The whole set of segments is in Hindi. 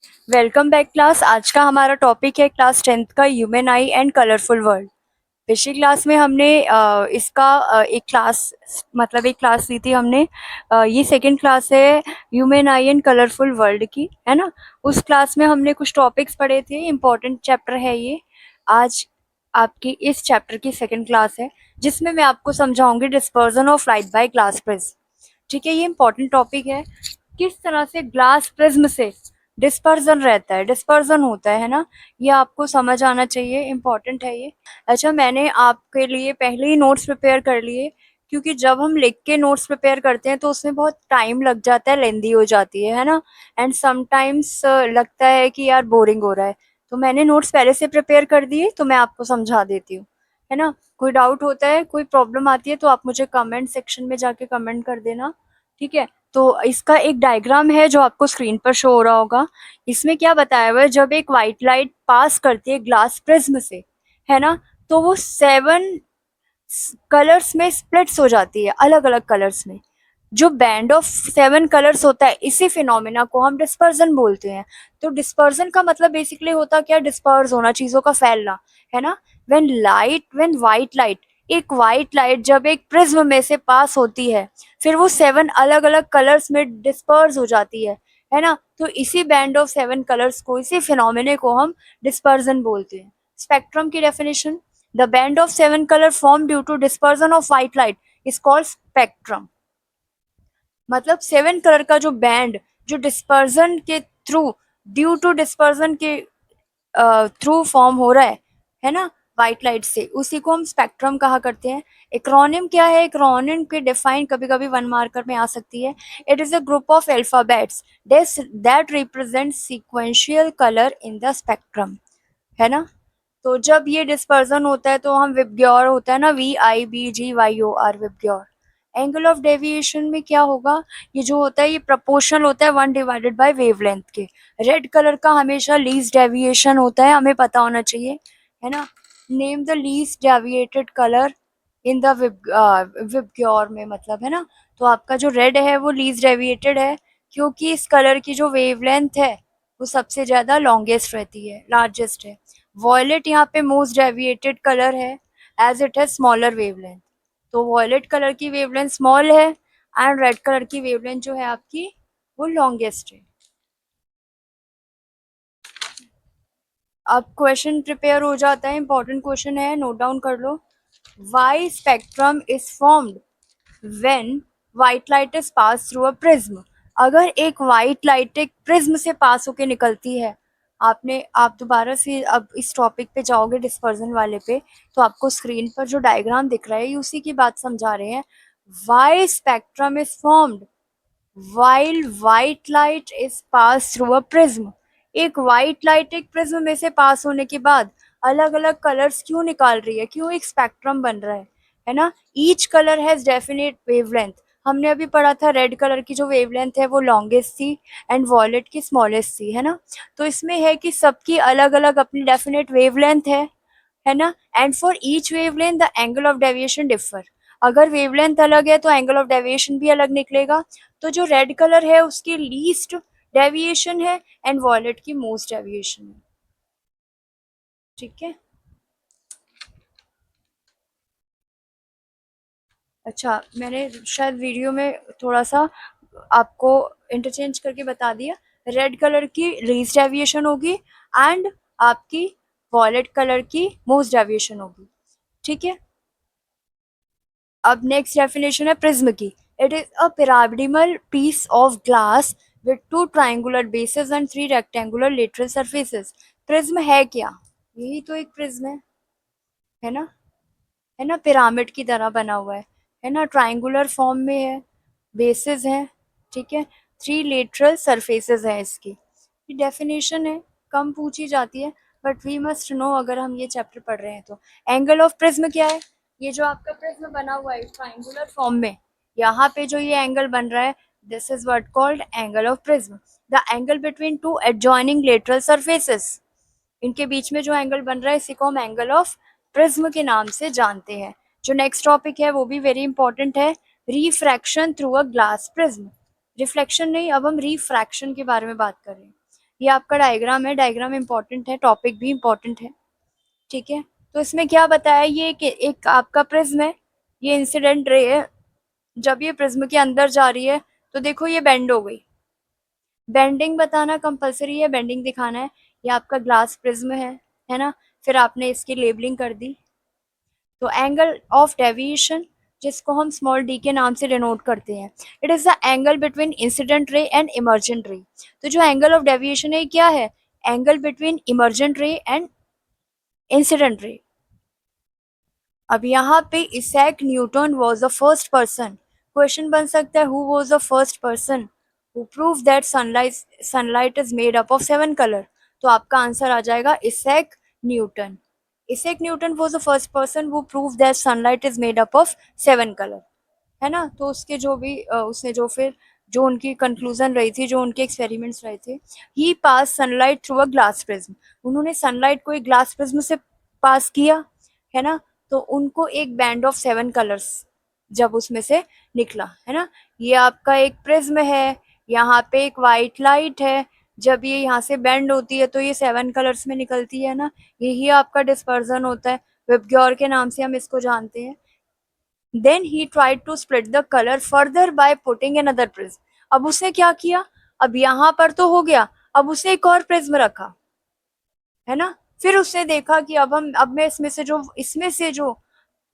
Welcome back class. आज का हमारा टॉपिक है क्लास 10th का human I and colourful world. पिछली क्लास में हमने इसका एक क्लास ली थी हमने। ये सेकंड क्लास है human I and colourful world की, है ना। उस क्लास में हमने कुछ टॉपिक्स पढ़े थे, इम्पोर्टेंट चैप्टर है ये। आज आपकी इस चैप्टर की सेकंड क्लास है जिसमें मैं आपको समझाऊंगी dispersion of light by glass prism. ठीक है, ये इम्पोर्टेंट टॉपिक है। किस तरह से ग्लास प्रिज्म से डिस्पर्जन रहता है, डिस्पर्जन होता है ना। ये आपको समझ आना चाहिए, इम्पोर्टेंट है ये। अच्छा, मैंने आपके लिए पहले ही नोट्स प्रिपेयर कर लिए, क्योंकि जब हम लिख के नोट्स प्रिपेयर करते हैं तो उसमें बहुत टाइम लग जाता है, लेंदी हो जाती है ना। एंड समटाइम्स लगता है कि यार बोरिंग हो रहा है, तो मैंने नोट्स पहले से प्रिपेयर कर दिए, तो मैं आपको समझा देती हूँ, है ना। कोई डाउट होता है, कोई प्रॉब्लम आती है तो आप मुझे कमेंट सेक्शन में जाके कमेंट कर देना। ठीक है, तो इसका एक डायग्राम है जो आपको स्क्रीन पर शो हो रहा होगा। इसमें क्या बताया हुआ है, जब एक व्हाइट लाइट पास करती है ग्लास प्रिज्म से, है ना, तो वो 7 कलर्स में स्प्लिट्स हो जाती है, अलग अलग कलर्स में। जो बैंड ऑफ 7 कलर्स होता है, इसी फिनोमिना को हम डिस्पर्जन बोलते हैं। तो डिस्पर्जन का मतलब बेसिकली होता क्या, डिस्पर्स होना, चीजों का फैलना, है ना। व्हेन व्हाइट लाइट, एक व्हाइट लाइट जब एक प्रिज्म में से पास होती है, फिर वो 7 अलग अलग कलर्स में डिस्पर्स हो जाती है ना। तो इसी बैंड ऑफ 7 कलर्स को, इसी फिनोमिने को हम डिस्पर्जन बोलते हैं। स्पेक्ट्रम की definition, the band of 7 colour form due to dispersion of white light is called spectrum. मतलब 7 कलर का जो बैंड, जो डिस्पर्जन के थ्रू, ड्यू टू डिस्पर्जन के थ्रू फॉर्म हो रहा है ना, व्हाइट लाइट से, उसी को हम स्पेक्ट्रम कहा करते हैं। एक्रोनिम क्या है, एक्रोनिम के डिफाइन कभी कभी 1 मार्कर में आ सकती है। It is a group of alphabets that represent sequential colour in the spectrum, है ना। तो जब ये डिस्पर्जन होता है तो हम विबग्योर होता है ना, VIBGYOR, VIBGYOR. Angle of deviation में क्या होगा, ये जो होता है ये प्रपोर्शनल होता है 1 डिवाइडेड बाय वेवलेंथ के। रेड कलर का हमेशा लीस्ट डेविएशन होता है, हमें पता होना चाहिए, है ना। Name the least deviated colour in the VIBGYOR में, मतलब, है ना। तो आपका जो रेड है वो लीस्ट डेविएटेड है, क्योंकि इस कलर की जो वेवलेंथ है वो सबसे ज्यादा लॉन्गेस्ट रहती है, लार्जेस्ट है। वॉयलेट यहाँ पे मोस्ट डेविएटेड कलर है, as it has smaller wavelength. तो वॉयलेट कलर की वेवलेंथ स्मॉल है, एंड रेड कलर की वेवलेंथ जो है आपकी वो लॉन्गेस्ट है। अब क्वेश्चन प्रिपेयर हो जाता है, इंपॉर्टेंट क्वेश्चन है, नोट डाउन कर लो। Why spectrum is formed when white light is pass through a prism. अगर एक व्हाइट लाइट एक प्रिज्म से पास होके निकलती है, आप दोबारा से अब इस टॉपिक पे जाओगे डिस्पर्जन वाले पे, तो आपको स्क्रीन पर जो डायग्राम दिख रहा है ये उसी की बात समझा रहे हैं। Why spectrum is formed while white light is passed through a prism। एक व्हाइट लाइट एक प्रिज्म में से पास होने के बाद अलग अलग कलर्स क्यों निकाल रही है, क्यों एक स्पेक्ट्रम बन रहा है ना। Each colour has definite wavelength. हमने अभी पढ़ा था रेड कलर की जो वेवलेंथ है वो लॉन्गेस्ट थी, एंड वॉयलेट की स्मॉलेस्ट थी, है ना। तो इसमें है कि सबकी अलग अलग अपनी डेफिनेट वेवलेंथ है ना। And for each wavelength the angle of deviation differ. अगर वेवलेंथ अलग है तो एंगल ऑफ डेविएशन भी अलग निकलेगा। तो जो रेड कलर है उसकी लीस्ट डेविएशन है, एंड वॉयलेट की मोस्ट डेविएशन है। ठीक है। अच्छा, मैंने शायद वीडियो में थोड़ा सा आपको इंटरचेंज करके बता दिया। रेड कलर की लीस्ट डेविएशन होगी, एंड आपकी वॉयलेट कलर की मोस्ट डेविएशन होगी। ठीक है। अब नेक्स्ट डेफिनेशन है प्रिज्म की। It is a pyramidal piece of glass with 2 triangular bases and 3 rectangular lateral surfaces. Prism है क्या, यही तो एक प्रिज्म है ना, है ना। पिरामिड की तरह बना हुआ है ना, ट्राइंगुलर फॉर्म में है, बेसिस हैं, ठीक है, 3 लेटरल सरफेसेस हैं इसकी। ये डेफिनेशन है, कम पूछी जाती है, बट वी मस्ट नो अगर हम ये चैप्टर पढ़ रहे हैं तो। एंगल ऑफ प्रिज्म क्या है, ये जो आपका प्रिज्म बना हुआ है ट्राइंगुलर फॉर्म में, यहाँ पे जो ये एंगल बन रहा है, this is what called angle of prism. The angle between 2 adjoining lateral surfaces, इनके बीच में जो एंगल बन रहा है इसी को हम एंगल ऑफ प्रिज्म के नाम से जानते हैं। जो नेक्स्ट टॉपिक है वो भी वेरी इंपॉर्टेंट है, refraction through a glass prism. Reflection नहीं, अब हम रिफ्रैक्शन के बारे में बात कर रहे हैं। ये आपका डायग्राम है, डायग्राम इम्पोर्टेंट है, टॉपिक भी इम्पोर्टेंट है, ठीक है। तो इसमें क्या बताया, ये एक आपका प्रिज्म है, ये इंसिडेंट रे है, जब ये प्रिज्म के अंदर जा रही है तो देखो ये बेंड हो गई, बेंडिंग बताना कंपलसरी है, बेंडिंग दिखाना है। ये आपका ग्लास प्रिज्म है ना। फिर आपने इसकी लेबलिंग कर दी। तो एंगल ऑफ डेविएशन, जिसको हम स्मॉल डी के नाम से डिनोट करते हैं, it is the angle between incident ray and emergent ray. तो जो एंगल ऑफ डेविएशन है क्या है, angle between emergent ray and incident ray. अब यहाँ पे Isaac Newton was the first person, question बन सकता है who was the first person who prove that sunlight is made up of 7 colour. तो आपका आंसर आ जाएगा Isaac Newton. Isaac Newton was the first person who prove that sunlight is made up of 7 colour, है ना। तो उसके जो भी उसने जो फिर जो उनकी कंक्लूजन रही थी, जो उनके एक्सपेरिमेंट्स रहे थे, he pass sunlight through a glass prism, उन्होंने सनलाइट को एक ग्लास प्रिज्म से पास किया, है ना। तो उनको एक बैंड ऑफ 7 कलर्स जब उसमें से निकला, है ना। ये आपका एक प्रिज्म है, यहाँ पे एक वाइट लाइट है, जब ये यहाँ से बेंड होती है तो ये 7 कलर्स में निकलती है ना, यही आपका डिस्पर्जन होता है, विबग्योर के नाम से हम इसको जानते हैं। Then he tried to split the color further by putting another prism. अब उसने क्या किया, अब यहाँ पर तो हो गया, अब उसने एक और प्रिज्म रखा, है ना। फिर उसने देखा कि अब मैं इसमें से जो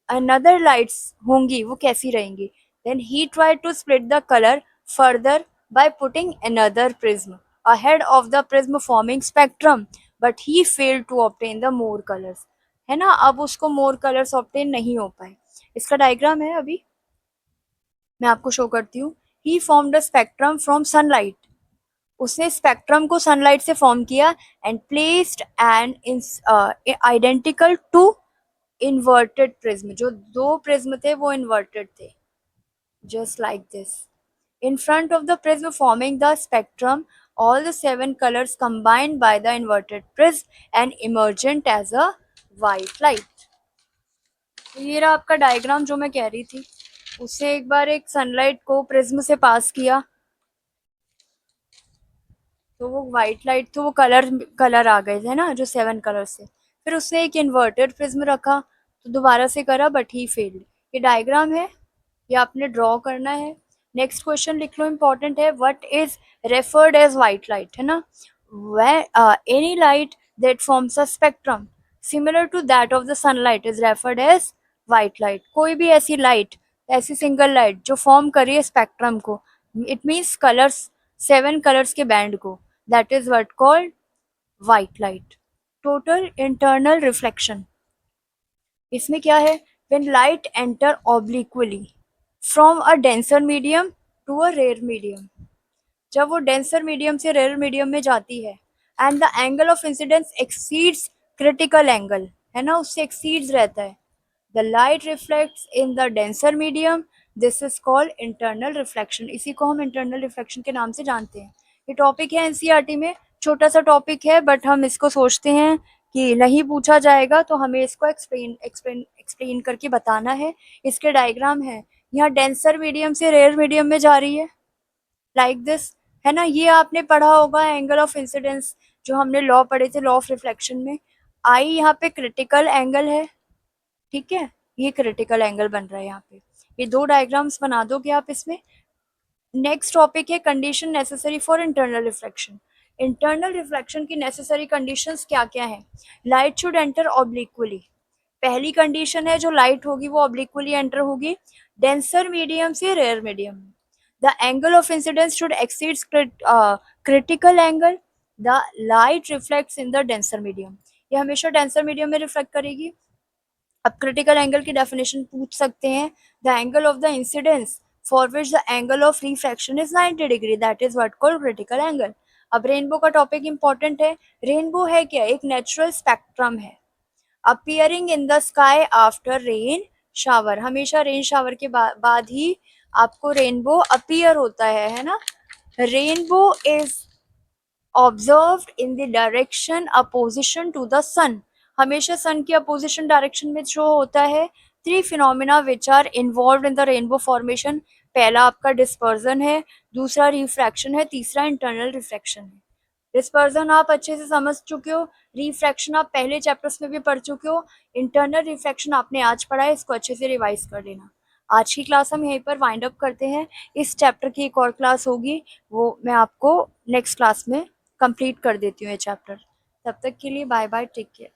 अनदर लाइट्स होंगी वो कैसी रहेंगी। Then he tried to split the color further by putting another prism ahead of the prism forming spectrum, but he failed to obtain the more colors, है ना। अब उसको मोर कलर्स ऑब्टेन नहीं हो पाए। इसका डायग्राम है, अभी मैं आपको शो करती हूँ। He formed a spectrum from sunlight, उसने स्पेक्ट्रम को सनलाइट से फॉर्म किया and placed and identical to inverted prism, जो दो प्रिज्म थे वो इन्वर्टेड थे, just like this. In front of the prism forming the spectrum, all the 7 colors combined by the inverted prism and emergent as a white light. ये रहा आपका डायग्राम जो मैं कह रही थी। उससे एक बार एक सनलाइट को प्रिज्म से पास किया तो वो व्हाइट लाइट, तो वो कलर आ गए थे ना जो 7 कलर से। फिर उसने एक इन्वर्टेड प्रिज्म रखा तो दोबारा से करा बट ही फेल्ड। ये डायग्राम है, ये आपने ड्रॉ करना है। नेक्स्ट क्वेश्चन लिख लो, इंपॉर्टेंट है। What is referred as white light, है ना। Any light that forms a spectrum similar to that of the sunlight is referred as white light. कोई भी ऐसी लाइट, ऐसी सिंगल लाइट जो फॉर्म करिए स्पेक्ट्रम को, इट मीन्स कलर्स, 7 कलर्स के बैंड को, that is what called white light. Total internal reflection, इसमें क्या है, when light enter obliquely from a denser medium to a rare medium, जब वो डेंसर मीडियम से रेयर मीडियम में जाती है, and the angle of incidence exceeds critical angle, है ना, उससे एक्सीड्स रहता है, the light reflects in the denser medium, this is called internal reflection. इसी को हम इंटरनल रिफ्लेक्शन के नाम से जानते हैं। ये टॉपिक है एनसीईआरटी में, छोटा सा टॉपिक है बट हम इसको सोचते हैं कि नहीं पूछा जाएगा तो हमें इसको एक्सप्लेन करके बताना है। इसके डायग्राम है, यहाँ डेंसर मीडियम से रेयर मीडियम में जा रही है लाइक दिस, है ना। ये आपने पढ़ा होगा एंगल ऑफ इंसिडेंस, जो हमने लॉ पढ़े थे, लॉ ऑफ रिफ्लेक्शन में। आई यहाँ पे क्रिटिकल एंगल है, ठीक है, ये क्रिटिकल एंगल बन रहा है यहाँ पे। ये दो डायग्राम्स बना दोगे आप इसमें। नेक्स्ट टॉपिक है condition necessary for internal reflection. Internal reflection की नेसेसरी कंडीशंस क्या क्या है। लाइट शुड एंटर ऑब्लिक्वली, पहली कंडीशन है जो लाइट होगी वो ऑब्लिक्वली एंटर होगी डेंसर मीडियम से रेयर मीडियम में। The angle of incidence should exceeds critical angle, the light reflects in the denser medium, ये हमेशा डेंसर मीडियम में रिफ्लेक्ट करेगी। अब क्रिटिकल एंगल की डेफिनेशन पूछ सकते हैं, the angle of the incidence for which the angle of refraction is 90 degree, that is what called critical angle. अब रेनबो का टॉपिक इंपॉर्टेंट है। रेनबो है क्या, एक नेचुरल स्पेक्ट्रम है appearing in the sky after rain shower, हमेशा रेन शावर के बाद ही आपको रेनबो अपीयर होता है ना। Rainbow is observed in the direction opposition to the sun, हमेशा सन की अपोजिशन डायरेक्शन में जो होता है। 3 phenomena which are involve in the rainbow formation, पहला आपका डिस्पर्जन है, दूसरा रिफ्रैक्शन है, तीसरा इंटरनल रिफ्लेक्शन है। डिस्पर्जन आप अच्छे से समझ चुके हो, रिफ्रैक्शन आप पहले चैप्टर्स में भी पढ़ चुके हो, इंटरनल रिफ्रैक्शन आपने आज पढ़ा है, इसको अच्छे से रिवाइज कर लेना। आज की क्लास हम यहीं पर वाइंड अप करते हैं। इस चैप्टर की एक और क्लास होगी, वो मैं आपको नेक्स्ट क्लास में कंप्लीट कर देती हूँ ये चैप्टर। तब तक के लिए बाय बाय, टेक केयर।